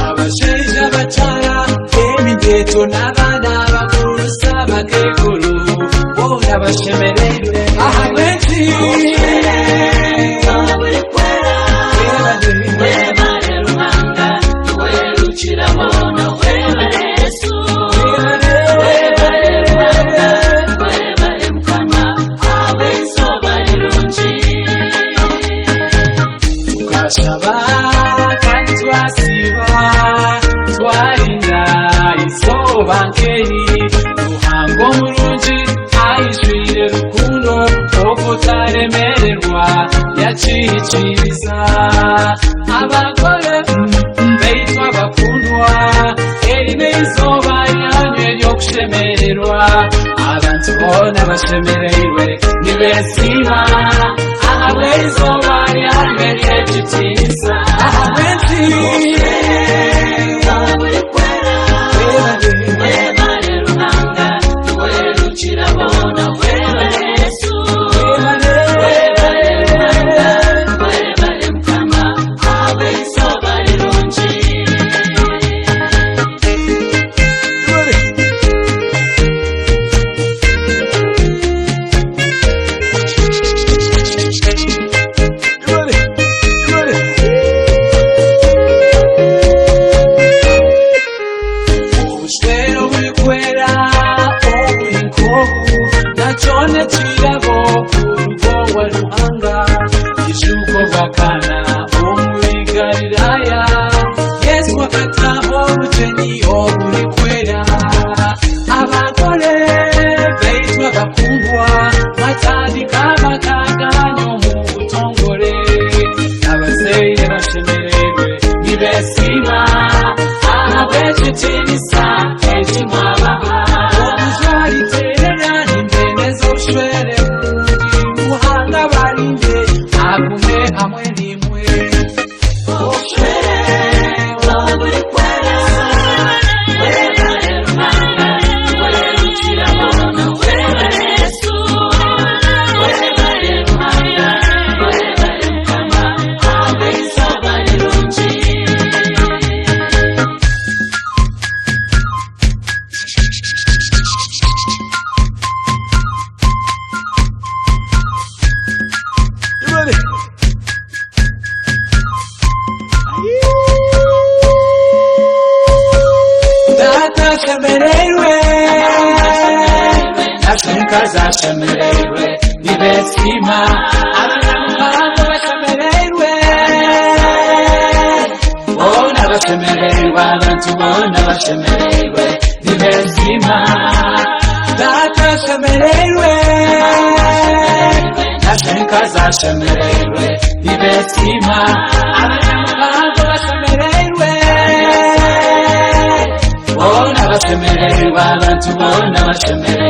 abashaija bakyala emigeeto n'abaana abakulu Ssaabakekulu boona bashemereirwe ahabw'ensi webale Ruhanga werukira boona webale Yesu webale Ruhanga webale Mukama ab'ensoba lirungi tukasaba kandi twasiba twalinda isoba nkeri Ruhanga omulungi ayijwire rukundo okutaremererwa yakiyikiriza abagole beitwa bakundwa eri n'eizoba lyanyu ery'okushemererwa abantu boona bashemereirwe nibeesiima ahabw'eizoba lyanyu ery'ekitiinisa ahabw'ensi webale Ruhanga werukira boona webale Yesu webale Ruhanga webale Mukama ab'ensoba lirungi obuswero bulikwera obulinkobu nakyona kirabo ku rugo wa Ruhanga ijuko bakana omuli Galilaya Yesu akataho obuteni obulikwera abagole beitwa bakundwa batandika bataganyo mu butongole abazeire bashemererwe nibeesiima ahabw'ekitiinisa ekimwabaha omuzwaliterera nimbeneza obushwere bungi Ruhanga balinde agume hamwe nimwe Data shemereirwe nashenkazi ashemereirwe nibeesiima abanyamuhango bashemereirwe boona bashemereirwe abantu boona bashemereirwe nibeesiima Data ashemereirwe nashenkazi ashemereirwe nibeesiima abanyamuhango bashemereirwe boona bashemereirwe abantu boona bashemereirwe